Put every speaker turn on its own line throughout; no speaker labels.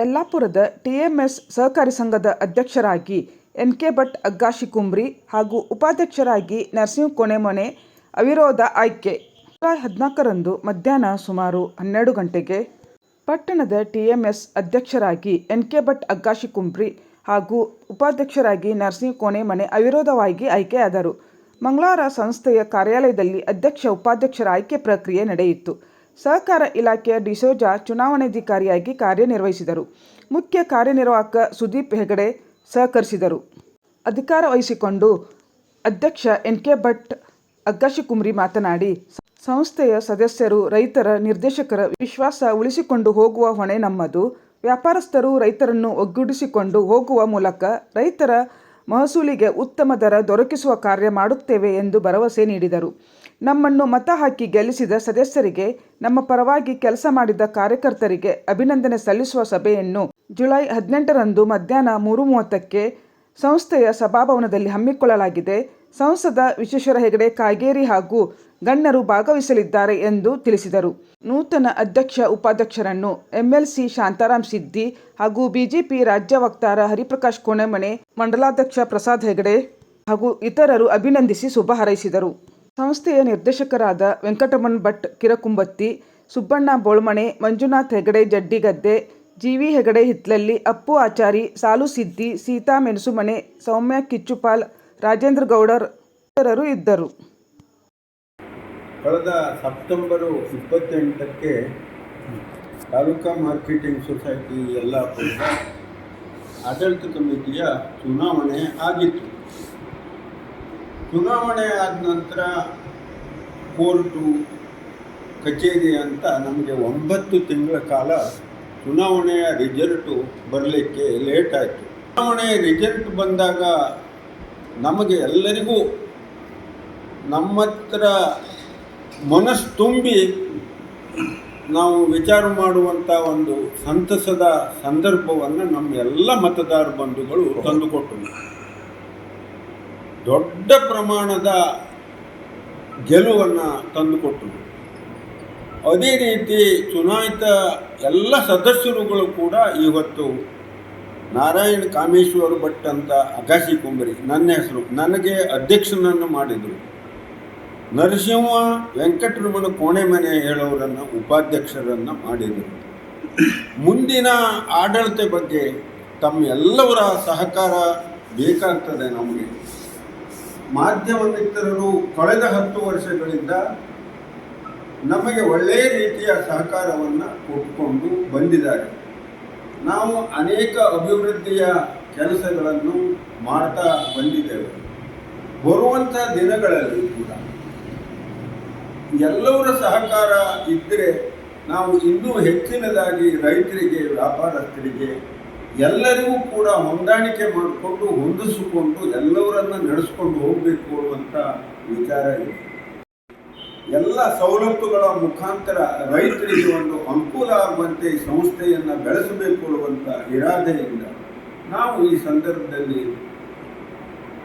ಯಲ್ಲಾಪುರದ TMS ಸಹಕಾರಿ ಸಂಘದ ಅಧ್ಯಕ್ಷರಾಗಿ ಎನ್.ಕೆ. ಭಟ್ ಅಗ್ಗಾಶಿಕುಂಬ್ರಿ ಹಾಗೂ ಉಪಾಧ್ಯಕ್ಷರಾಗಿ ನರಸಿಂಹ ಕೋಣೆಮನೆ ಅವಿರೋಧ ಆಯ್ಕೆ. ಜುಲೈ 14ರಂದು ಮಧ್ಯಾಹ್ನ ಸುಮಾರು 12 ಗಂಟೆಗೆ ಪಟ್ಟಣದ ಟಿಎಂಎಸ್ ಅಧ್ಯಕ್ಷರಾಗಿ ಎನ್.ಕೆ. ಭಟ್ ಅಗ್ಗಾಶಿಕುಂಬ್ರಿ ಹಾಗೂ ಉಪಾಧ್ಯಕ್ಷರಾಗಿ ನರಸಿಂಹ ಕೋಣೆಮನೆ ಅವಿರೋಧವಾಗಿ ಆಯ್ಕೆಯಾದರು. ಮಂಗಳವಾರ ಸಂಸ್ಥೆಯ ಕಾರ್ಯಾಲಯದಲ್ಲಿ ಅಧ್ಯಕ್ಷ ಉಪಾಧ್ಯಕ್ಷರ ಆಯ್ಕೆ ಪ್ರಕ್ರಿಯೆ ನಡೆಯಿತು. ಸಹಕಾರ ಇಲಾಖೆಯ ಡಿಸೋಜ ಚುನಾವಣಾಧಿಕಾರಿಯಾಗಿ ಕಾರ್ಯನಿರ್ವಹಿಸಿದರು. ಮುಖ್ಯ ಕಾರ್ಯನಿರ್ವಾಹಕ ಸುದೀಪ್ ಹೆಗಡೆ ಸಹಕರಿಸಿದರು. ಅಧಿಕಾರ ವಹಿಸಿಕೊಂಡು ಅಧ್ಯಕ್ಷ ಎನ್.ಕೆ. ಭಟ್ ಅಗ್ಗಾಶಿಕುಂಬ್ರಿ ಮಾತನಾಡಿ, ಸಂಸ್ಥೆಯ ಸದಸ್ಯರು, ರೈತರ, ನಿರ್ದೇಶಕರ ವಿಶ್ವಾಸ ಉಳಿಸಿಕೊಂಡು ಹೋಗುವ ಹೊಣೆ ನಮ್ಮದು. ವ್ಯಾಪಾರಸ್ಥರು ರೈತರನ್ನು ಒಗ್ಗೂಡಿಸಿಕೊಂಡು ಹೋಗುವ ಮೂಲಕ ರೈತರ ಮಹಸೂಲಿಗೆ ಉತ್ತಮ ದರ ದೊರಕಿಸುವ ಕಾರ್ಯ ಮಾಡುತ್ತೇವೆ ಎಂದು ಭರವಸೆ ನೀಡಿದರು. ನಮ್ಮನ್ನು ಮತ ಹಾಕಿ ಗೆಲ್ಲಿಸಿದ ಸದಸ್ಯರಿಗೆ, ನಮ್ಮ ಪರವಾಗಿ ಕೆಲಸ ಮಾಡಿದ ಕಾರ್ಯಕರ್ತರಿಗೆ ಅಭಿನಂದನೆ ಸಲ್ಲಿಸುವ ಸಭೆಯನ್ನು ಜುಲೈ 18ರಂದು ಮಧ್ಯಾಹ್ನ 3:30ಕ್ಕೆ ಸಂಸ್ಥೆಯ ಸಭಾಭವನದಲ್ಲಿ ಹಮ್ಮಿಕೊಳ್ಳಲಾಗಿದೆ. ಸಂಸದ ವಿಶ್ವೇಶ್ವರ ಹೆಗಡೆ ಕಾಗೇರಿ ಹಾಗೂ ಗಣ್ಯರು ಭಾಗವಹಿಸಲಿದ್ದಾರೆ ಎಂದು ತಿಳಿಸಿದರು. ನೂತನ ಅಧ್ಯಕ್ಷ ಉಪಾಧ್ಯಕ್ಷರನ್ನು ಎಂಎಲ್ಸಿ ಶಾಂತಾರಾಮ್ ಸಿದ್ದಿ ಹಾಗೂ ಬಿಜೆಪಿ ರಾಜ್ಯ ವಕ್ತಾರ ಹರಿಪ್ರಕಾಶ್ ಕೋಣೆಮನೆ, ಮಂಡಲಾಧ್ಯಕ್ಷ ಪ್ರಸಾದ್ ಹೆಗಡೆ ಹಾಗೂ ಇತರರು ಅಭಿನಂದಿಸಿ ಶುಭ ಹಾರೈಸಿದರು. ಸಂಸ್ಥೆಯ ನಿರ್ದೇಶಕರಾದ ವೆಂಕಟರಮಣ ಭಟ್ ಕಿರಕುಂಬತ್ತಿ, ಸುಬ್ಬಣ್ಣ ಬೋಳ್ಮಣೆ, ಮಂಜುನಾಥ್ ಹೆಗಡೆ ಜಡ್ಡಿಗದ್ದೆ, ಜಿ.ವಿ. ಹೆಗಡೆ ಹಿತ್ಲಳ್ಳಿ, ಅಪ್ಪು ಆಚಾರಿ, ಸಾಲು ಸಿದ್ದಿ, ಸೀತಾ ಮೆಣಸುಮನೆ, ಸೌಮ್ಯ ಕಿಚ್ಚುಪಾಲ್, ರಾಜೇಂದ್ರ ಗೌಡರ್ ಇತರರು ಇದ್ದರು.
ಕಳೆದ ಸೆಪ್ಟೆಂಬರ್ 28ಕ್ಕೆ ತಾಲೂಕಾ ಮಾರ್ಕೆಟಿಂಗ್ ಸೊಸೈಟಿ ಯಲ್ಲಾಪುರದ ಆಡಳಿತ ಕಮಿಟಿಯ ಚುನಾವಣೆ ಆಗಿತ್ತು. ಚುನಾವಣೆ ಆದ ನಂತರ ಕೋರ್ಟು, ಕಚೇರಿ ಅಂತ ನಮಗೆ 9 ತಿಂಗಳ ಕಾಲ ಚುನಾವಣೆಯ ರಿಸಲ್ಟು ಬರಲಿಕ್ಕೆ ಲೇಟ್ ಆಯಿತು. ಚುನಾವಣೆಯ ರಿಸಲ್ಟ್ ಬಂದಾಗ ನಮಗೆ ಎಲ್ಲರಿಗೂ ನಮ್ಮ ಹತ್ರ ಮನಸ್ಸು ತುಂಬಿ ನಾವು ವಿಚಾರ ಮಾಡುವಂಥ ಒಂದು ಸಂತಸದ ಸಂದರ್ಭವನ್ನು ನಮ್ಮ ಎಲ್ಲ ಮತದಾರ ಬಂಧುಗಳು ತಂದುಕೊಟ್ಟರು. ದೊಡ್ಡ ಪ್ರಮಾಣದ ಗೆಲುವನ್ನು ತಂದುಕೊಟ್ಟರು. ಅದೇ ರೀತಿ ಚುನಾಯಿತ ಎಲ್ಲ ಸದಸ್ಯರುಗಳು ಕೂಡ ಇವತ್ತು ನಾರಾಯಣ ಕಾಮೇಶ್ವರ ಭಟ್ ಅಂತ ಅಗ್ಗಾಶಿಕುಂಬ್ರಿ ನನ್ನ ಹೆಸರು, ನನಗೆ ಅಧ್ಯಕ್ಷನನ್ನು ಮಾಡಿದರು. ನರಸಿಂಹ ವೆಂಕಟರಮಣ ಕೋಣೆಮನೆ ಹೇಳೋರನ್ನು ಉಪಾಧ್ಯಕ್ಷರನ್ನು ಮಾಡಿದರು. ಮುಂದಿನ ಆಡಳಿತ ಬಗ್ಗೆ ತಮ್ಮ ಎಲ್ಲವರ ಸಹಕಾರ ಬೇಕಾಗ್ತದೆ. ನಮಗೆ ಮಾಧ್ಯಮ ಮಿತ್ರರು ಕಳೆದ 10 ವರ್ಷಗಳಿಂದ ನಮಗೆ ಒಳ್ಳೆಯ ರೀತಿಯ ಸಹಕಾರವನ್ನು ಕೊಟ್ಟುಕೊಂಡು ಬಂದಿದ್ದಾರೆ. ನಾವು ಅನೇಕ ಅಭಿವೃದ್ಧಿಯ ಕೆಲಸಗಳನ್ನು ಮಾಡ್ತಾ ಬಂದಿದ್ದೇವೆ. ಬರುವಂಥ ದಿನಗಳಲ್ಲಿ ಕೂಡ ಎಲ್ಲವರ ಸಹಕಾರ ಇದ್ದರೆ ನಾವು ಇನ್ನೂ ಹೆಚ್ಚಿನದಾಗಿ ರೈತರಿಗೆ, ವ್ಯಾಪಾರಸ್ಥರಿಗೆ ಎಲ್ಲರಿಗೂ ಕೂಡ ಹೊಂದಾಣಿಕೆ ಮಾಡಿಕೊಂಡು ಹೊಂದಿಸಿಕೊಂಡು ಎಲ್ಲವರನ್ನು ನಡೆಸ್ಕೊಂಡು ಹೋಗಬೇಕು ಅನ್ನುವಂಥ ವಿಚಾರ ಇದೆ. ಎಲ್ಲ ಸವಲತ್ತುಗಳ ಮುಖಾಂತರ ರೈತರಿಗೆ ಒಂದು ಅನುಕೂಲ ಆಗುವಂತೆ ಸಂಸ್ಥೆಯನ್ನು ಬೆಳೆಸಬೇಕು ಅನ್ನುವಂಥ ಇರಾದೆಯಿಂದ ನಾವು ಈ ಸಂದರ್ಭದಲ್ಲಿ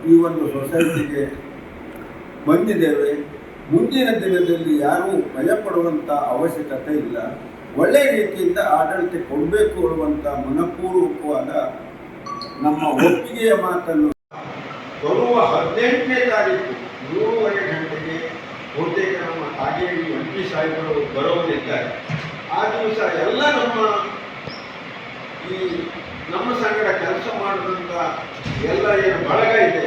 ಈ ಒಂದು ಸೊಸೈಟಿಗೆ ಬಂದಿದ್ದೇವೆ. ಮುಂದಿನ ದಿನದಲ್ಲಿ ಯಾರೂ ಭಯಪಡುವಂಥ ಅವಶ್ಯಕತೆ ಇಲ್ಲ. ಒಳ್ಳೆಯ ರೀತಿಯಿಂದ ಆಡಳಿತ ಕೊಡಬೇಕು ಅನ್ನುವಂಥ ಮನಪೂರ್ವಕವಾದ ನಮ್ಮ ಒಪ್ಪಿಗೆಯ ಮಾತನ್ನು ಬರುವ 18ನೇ ತಾರೀಕು 3:30 ಗಂಟೆಗೆ ಬಹುತೇಕ ನಮ್ಮ ಕಾಗೇರಿ MP ಸಾಹೇಬರು ಬರೋರಿದ್ದಾರೆ. ಆ ದಿವಸ ಎಲ್ಲ ನಮ್ಮ ಸಂಗಡ ಕೆಲಸ ಮಾಡಿದಂಥ ಎಲ್ಲ ಏನು ಬಳಗ ಇದೆ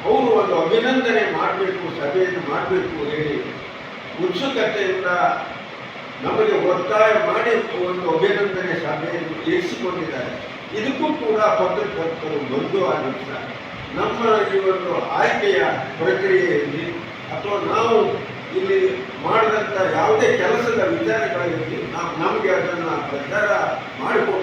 ಅವರು ಒಂದು ಅಭಿನಂದನೆ ಮಾಡಬೇಕು, ಸಭೆಯನ್ನು ಮಾಡಬೇಕು ಹೇಳಿ ಉತ್ಸುಕತೆಯಿಂದ ನಮಗೆ ಒತ್ತಾಯ ಮಾಡಿ ಒಂದು ಅಭಿನಂದನೆ ಸಭೆಯನ್ನು ಏರಿಸಿಕೊಂಡಿದ್ದಾರೆ. ಇದಕ್ಕೂ ಕೂಡ ಪತ್ರಕರ್ತರು ಬಂದು ಆ ದಿವಸ ನಮ್ಮ ಈ ಒಂದು ಆಯ್ಕೆಯ ಪ್ರಕ್ರಿಯೆಯಲ್ಲಿ ಅಥವಾ ನಾವು ಇಲ್ಲಿ ಮಾಡಿದಂಥ ಯಾವುದೇ ಕೆಲಸದ ವಿಚಾರಗಳಲ್ಲಿ ನಮಗೆ ಅದನ್ನು ಪ್ರಚಾರ ಮಾಡಿಕೊಟ್ಟು